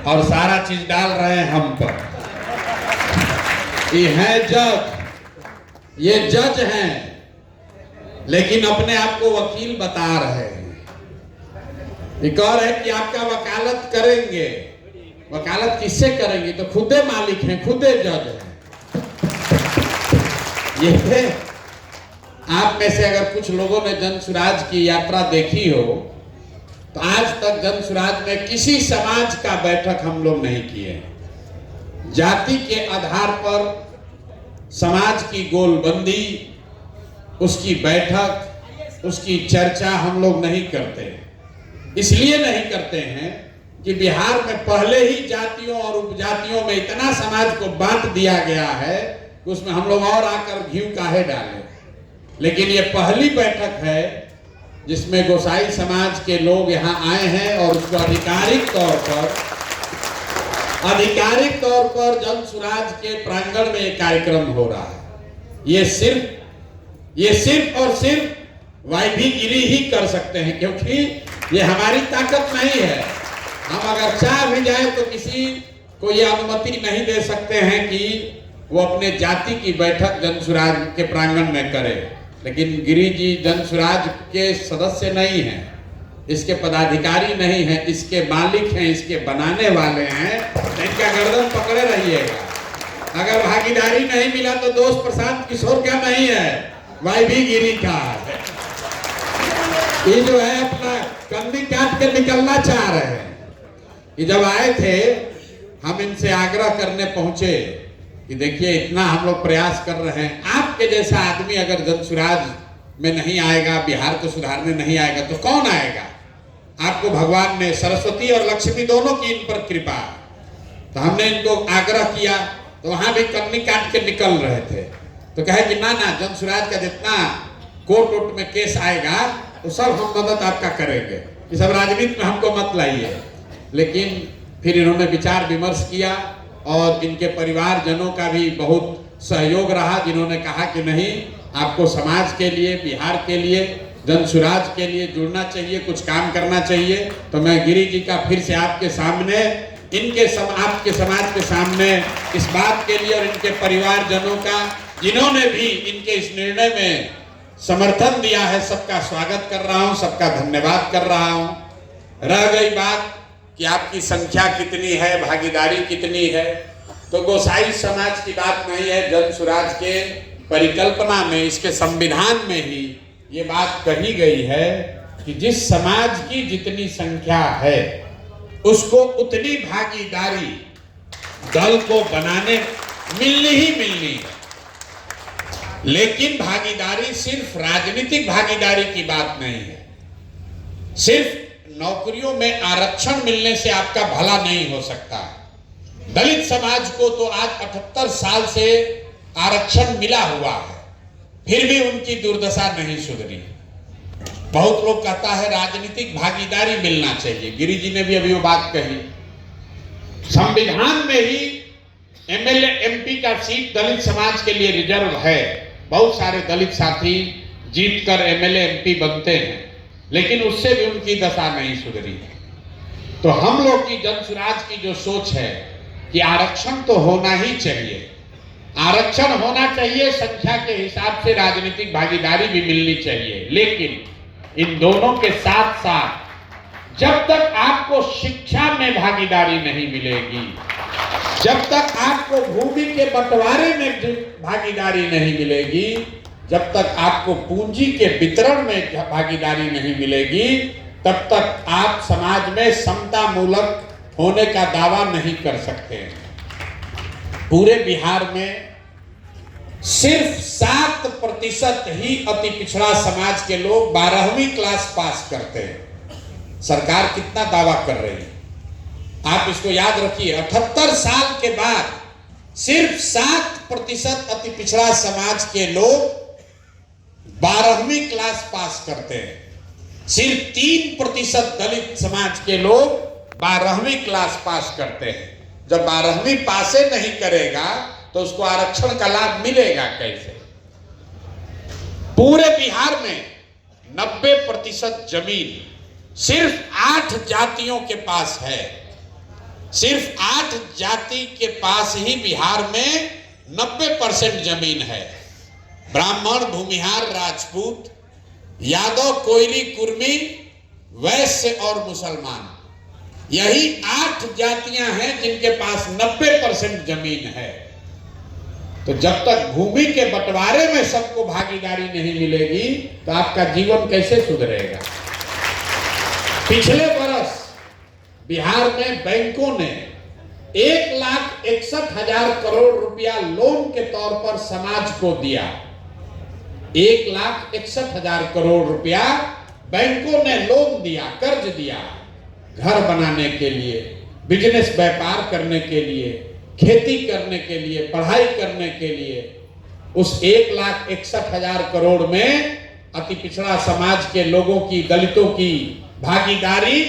और सारा चीज डाल रहे हैं हम पर। ये है जज, ये जज हैं, लेकिन अपने आप को वकील बता रहे हैं। ये कह रहे हैं कि आपका वकालत करेंगे। वकालत किससे करेंगे? तो खुदे मालिक हैं, खुदे जज हैं। ये आप में से अगर कुछ लोगों ने जन सुराज की यात्रा देखी हो तो आज तक जन सुराज में किसी समाज का बैठक हम लोग नहीं किए। जाति के आधार पर समाज की गोलबंदी, उसकी बैठक, उसकी चर्चा हम लोग नहीं करते। इसलिए नहीं करते हैं कि बिहार में पहले ही जातियों और उपजातियों में इतना समाज को बांट दिया गया है कि उसमें हम लोग और आकर घी काहे डालें। लेकिन ये पहली बैठक है जिसमें गोसाई समाज के लोग यहाँ आए हैं और उसको आधिकारिक तौर पर जन सुराज के प्रांगण में एक कार्यक्रम हो रहा है। ये सिर्फ और सिर्फ वाईभी गिरी ही कर सकते हैं, क्योंकि ये हमारी ताकत नहीं है। हम अगर चाह भी जाए तो किसी को ये अनुमति नहीं दे सकते हैं कि वो अपने जाति की बैठक जन सुराज के प्रांगण में करे। लेकिन गिरी जी जन सुराज के सदस्य नहीं हैं, इसके पदाधिकारी नहीं हैं, इसके मालिक हैं, इसके बनाने वाले हैं। इनका गर्दन पकड़े रहिएगा। अगर भागीदारी नहीं मिला तो दोस्त प्रशांत किशोर का नहीं है, वाईभी गिरी का है। ये जो है अपना कंदी काट के निकलना चाह रहे हैं। ये जब आए थे हम इनसे आग्रह करने पहुंचे कि देखिए इतना हम लोग प्रयास कर रहे हैं, आपके जैसा आदमी अगर जन सुराज में नहीं आएगा, बिहार को सुधारने नहीं आएगा तो कौन आएगा? आपको भगवान ने सरस्वती और लक्ष्मी दोनों की इन पर कृपा। तो हमने इनको आग्रह किया तो वहां भी कन्नी काट के निकल रहे थे। तो कहे कि ना जन सुराज का जितना कोर्ट में केस आएगा तो सब हम मदद आपका करेंगे, ये सब राजनीति में हमको मत लाइए। लेकिन फिर इन्होंने विचार विमर्श किया और इनके परिवारजनों का भी बहुत सहयोग रहा, जिन्होंने कहा कि नहीं, आपको समाज के लिए, बिहार के लिए, जन सुराज के लिए जुड़ना चाहिए, कुछ काम करना चाहिए। तो मैं गिरी जी का फिर से आपके सामने, आपके समाज के सामने इस बात के लिए और इनके परिवारजनों का, जिन्होंने भी इनके इस निर्णय में समर्थन दिया है, सबका स्वागत कर रहा हूं, सबका धन्यवाद कर रहा हूं। रह गई बात कि आपकी संख्या कितनी है, भागीदारी कितनी है, तो गोसाई समाज की बात नहीं है। जन सुराज के परिकल्पना में, इसके संविधान में ही ये बात कही गई है कि जिस समाज की जितनी संख्या है उसको उतनी भागीदारी दल को बनाने मिलनी ही मिलनी है। लेकिन भागीदारी सिर्फ राजनीतिक भागीदारी की बात नहीं है। सिर्फ नौकरियों में आरक्षण मिलने से आपका भला नहीं हो सकता। दलित समाज को तो आज 78 साल से आरक्षण मिला हुआ है, फिर भी उनकी दुर्दशा नहीं सुधरी। बहुत लोग कहता है राजनीतिक भागीदारी मिलना चाहिए। गिरी जी ने भी अभी वो बात कही। संविधान में ही एमएलए एमपी का सीट दलित समाज के लिए रिजर्व है। बहुत सारे दलित साथी जीतकर एमएलए एमपी बनते हैं, लेकिन उससे भी उनकी दशा नहीं सुधरी। तो हम लोग की जन सुराज की जो सोच है कि आरक्षण तो होना ही चाहिए, आरक्षण होना चाहिए, संख्या के हिसाब से राजनीतिक भागीदारी भी मिलनी चाहिए। लेकिन इन दोनों के साथ साथ जब तक आपको शिक्षा में भागीदारी नहीं मिलेगी, जब तक आपको भूमि के बंटवारे में भागीदारी नहीं मिलेगी, जब तक आपको पूंजी के वितरण में भागीदारी नहीं मिलेगी, तब तक आप समाज में समता मूलक होने का दावा नहीं कर सकते। पूरे बिहार में सिर्फ 7% ही अति पिछड़ा समाज के लोग 12वीं क्लास पास करते हैं। सरकार कितना दावा कर रही है, आप इसको याद रखिए। 78 साल के बाद सिर्फ 7% अति पिछड़ा समाज के लोग 12वीं क्लास पास करते हैं। सिर्फ 3% दलित समाज के लोग 12वीं क्लास पास करते हैं। जब 12वीं पासे नहीं करेगा तो उसको आरक्षण का लाभ मिलेगा कैसे? पूरे बिहार में 90% जमीन सिर्फ 8 जातियों के पास है। सिर्फ 8 जाति के पास ही बिहार में 90% जमीन है। ब्राह्मण, भूमिहार, राजपूत, यादव, कोयली, कुर्मी, वैश्य और मुसलमान, यही 8 जातियां हैं जिनके पास 90% जमीन है। तो जब तक भूमि के बंटवारे में सबको भागीदारी नहीं मिलेगी तो आपका जीवन कैसे सुधरेगा। पिछले वर्ष बिहार में बैंकों ने 1,61,000 करोड़ रुपया लोन के तौर पर समाज को दिया। 1,61,000 करोड़ रुपया बैंकों ने लोन दिया, कर्ज दिया, घर बनाने के लिए, बिजनेस व्यापार करने के लिए, खेती करने के लिए, पढ़ाई करने के लिए। उस 1,61,000 करोड़ में अति पिछड़ा समाज के लोगों की, दलितों की भागीदारी